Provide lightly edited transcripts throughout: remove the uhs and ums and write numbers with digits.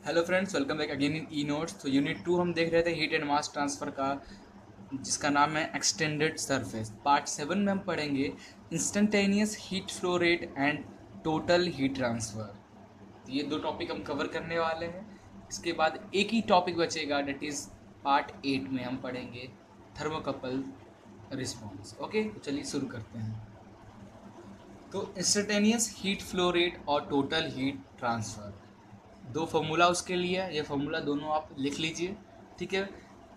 Hello friends, welcome back again in e notes. तो unit 2 हम देख रहे थे हीट एंड मास ट्रांसफ़र का, जिसका नाम है एक्सटेंडेड सरफेस। पार्ट 7 में हम पढ़ेंगे instantaneous heat flow rate and total heat transfer. तो ये दो टॉपिक हम कवर करने वाले हैं। इसके बाद एक ही टॉपिक बचेगा, डेट इज़ पार्ट 8 में हम पढ़ेंगे थर्मोकपल रिस्पॉन्स। ओके, तो चलिए शुरू करते हैं। तो इंस्टेंटेनियस हीट फ्लो रेट और टोटल हीट ट्रांसफ़र, दो फार्मूला उसके लिए है। ये फार्मूला दोनों आप लिख लीजिए, ठीक है।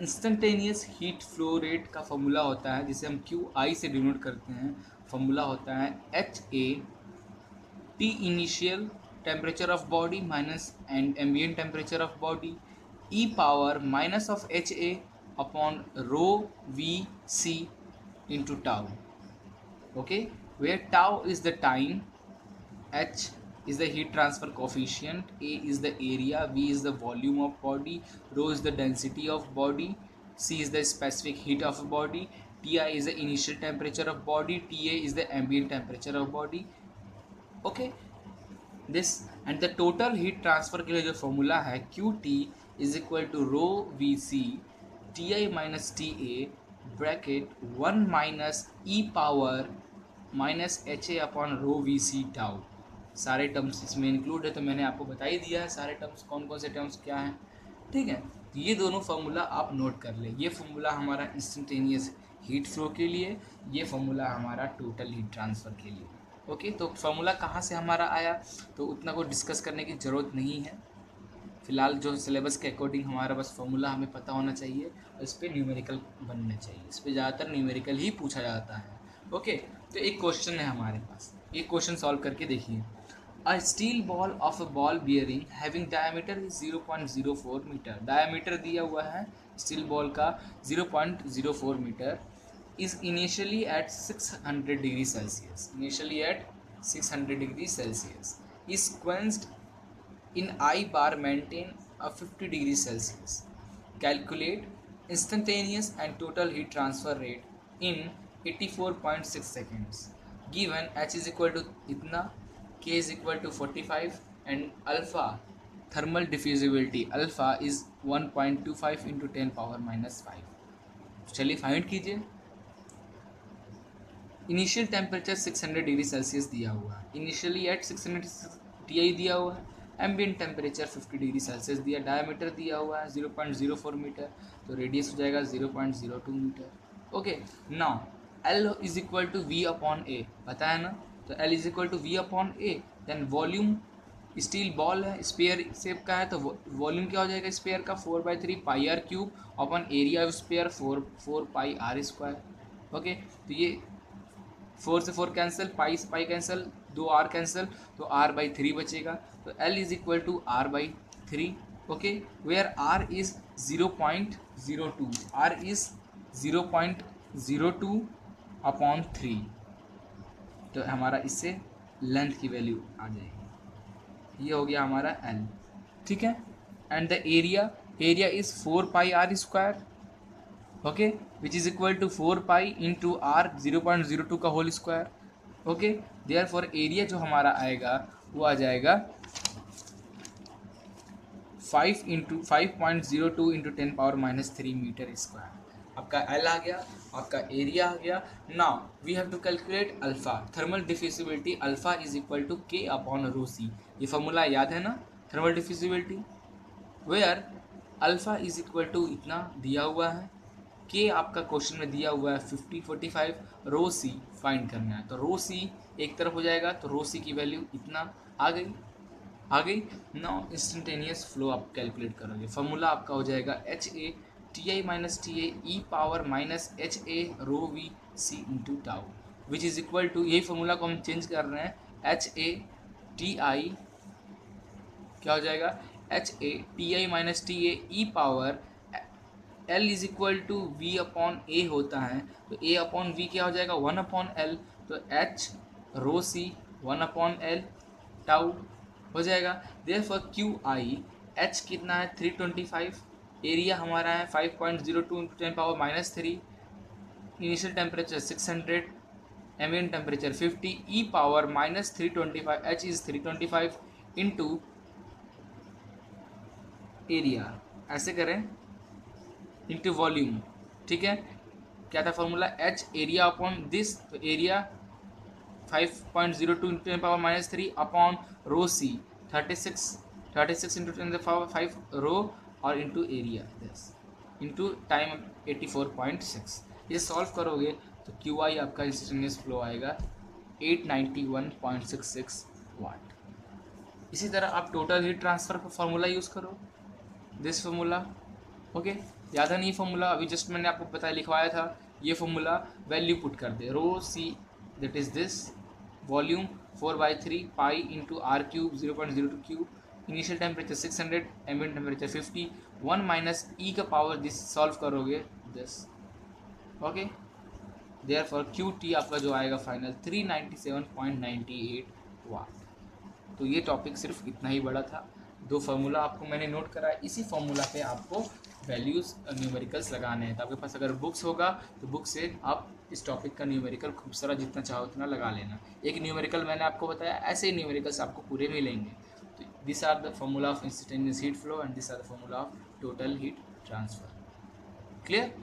इंस्टेंटेनियस हीट फ्लो रेट का फार्मूला होता है, जिसे हम क्यू आई से डिनोट करते हैं। फार्मूला होता है H A T initial temperature of body minus and ambient temperature of body e power minus of H A upon rho V C into tau. Okay, where tau is the time, H is the heat transfer coefficient, A is the area, V is the volume of body, rho is the density of body, C is the specific heat of body, Ti is the initial temperature of body, Ta is the ambient temperature of body. Okay, this and the total heat transfer के लिए जो formula है QT is equal to rho VC Ti minus Ta bracket 1 minus e power minus H A upon rho V C tau. सारे terms इसमें include है, तो मैंने आपको बता ही दिया है सारे टर्म्स कौन कौन से टर्म्स क्या हैं, ठीक है। तो ये दोनों फार्मूला आप नोट कर ले। ये फार्मूला हमारा इंस्टेंटेनियस हीट फ्लो के लिए, ये फार्मूला हमारा टोटल हीट ट्रांसफ़र के लिए। ओके, तो फार्मूला कहाँ से हमारा आया, तो उतना को डिस्कस करने की ज़रूरत नहीं है फिलहाल। जो सिलेबस के अकॉर्डिंग हमारा बस फार्मूला हमें पता होना चाहिए और इस पर न्यूमेरिकल बनना चाहिए। इस पर ज़्यादातर न्यूमेरिकल ही पूछा जाता है। ओके, तो एक क्वेश्चन है हमारे पास, ये क्वेश्चन सॉल्व करके देखिए। A steel ball of a ball bearing having diameter 0.04 metre, diameter दिया हुआ है स्टील बॉल का 0.04 metre, is initially at 600 degree Celsius, initially at 600 degree Celsius, is quenched in I bar maintain a 50 degree Celsius. Calculate instantaneous and total heat transfer rate in 84.6 seconds. Given H is equal to itna, K is equal to 45 and alpha thermal diffusibility alpha is 1.25 into 10 power minus 5. चलिए find कीजिए। Initial temperature 600 degree Celsius दिया हुआ है, initially at 600 T दिया हुआ है, ambient temperature 50 degree Celsius दिया, diameter दिया हुआ है 0.04 मीटर, तो रेडियस हो जाएगा 0.02 metre. Okay, now L is equal to V upon A, पता है ना, तो L is equal to V upon A. Then volume, steel ball है, स्पेयर शेप का है, तो वॉल्यूम क्या हो जाएगा स्पेयर का 4/3 pi R cube upon area of sphere 4 pi R square. Okay, तो ये 4 से 4 कैंसिल, पाई से पाई कैंसिल, 2 आर कैंसिल, तो r/3 बचेगा। तो L is equal to r/3। Okay, where r is 0.02, r is 0.02 upon 3, तो हमारा इससे लेंथ की वैल्यू आ जाएगी। ये हो गया हमारा L, ठीक है। And the area, area is 4 pi R square, okay, which is equal to 4 pi into R 0.02 का whole square. Okay, therefore area जो हमारा आएगा वो आ जाएगा 5.02 into 10 power minus 3 metre square. आपका एल आ गया, आपका एरिया आ गया। Now we have to calculate alpha, thermal diffusibility alpha is equal to K upon rho C. ये फॉर्मूला याद है ना, thermal diffusibility, where alpha is equal to इतना दिया हुआ है, के आपका क्वेश्चन में दिया हुआ है 50 45, रो सी फाइंड करना है, तो रो सी एक तरफ हो जाएगा, तो रो सी की वैल्यू इतना आ गई, आ गई। नाउ इंस्टेंटेनियस फ्लो आप कैलकुलेट करोगे, फॉर्मूला आपका हो जाएगा H A T I minus T E power minus H A rho V C into tau, which is equal to, यही फॉर्मूला को हम चेंज कर रहे हैं, एच ए टी आई क्या हो जाएगा, H A T I minus T E power L is equal to V upon A होता है, तो ए अपॉन वी क्या हो जाएगा 1 अपॉन एल, तो एच रो सी 1 अपॉन एल टाउ हो जाएगा। देयरफॉर क्यू आई, एच कितना है 325, एरिया हमारा है 5.02 into 10 power minus 3, initial temperature 600, ambient temperature 50, E power minus 325, H is 325 into area, ऐसे करें, इंटू वॉल्यूम, ठीक है। क्या था formula, H area upon this, तो area 5.02 into ten power minus 3 upon rho C 36 into ten power 5 rho और into area this into time 84.6। ये solve करोगे तो क्यू आई आपका इंस्टेंटेनियस फ्लो आएगा 891.66 वाट। इसी तरह आप टोटल हीट ट्रांसफर का फॉर्मूला यूज़ करो, दिस फॉर्मूला, ओके। याद है नहीं फॉर्मूला, अभी जस्ट मैंने आपको बताया लिखवाया था, ये फॉर्मूला वैल्यू पुट कर दे, rho C that is this, volume 4/3 pi into R cube 0.02 cube, initial temperature 600, ambient temperature 50, 1 minus E का पावर दिस, सॉल्व करोगे this, okay. Therefore Q T आपका जो आएगा फाइनल 397.98 वाट। तो ये टॉपिक सिर्फ इतना ही बड़ा था, दो फार्मूला आपको मैंने नोट करा, इसी फार्मूला पे आपको वैल्यूज़ न्यूमेरिकल्स लगाने हैं। तो आपके पास अगर बुक्स होगा तो बुक से आप इस टॉपिक का न्यूमेरिकल खूब सारा जितना चाहो उतना लगा लेना। एक न्यूमेरिकल मैंने आपको बताया, ऐसे ही न्यूमेरिकल्स आपको पूरे मिलेंगे। तो this are the formula of instantaneous heat flow and this are the formula of total heat transfer. Clear?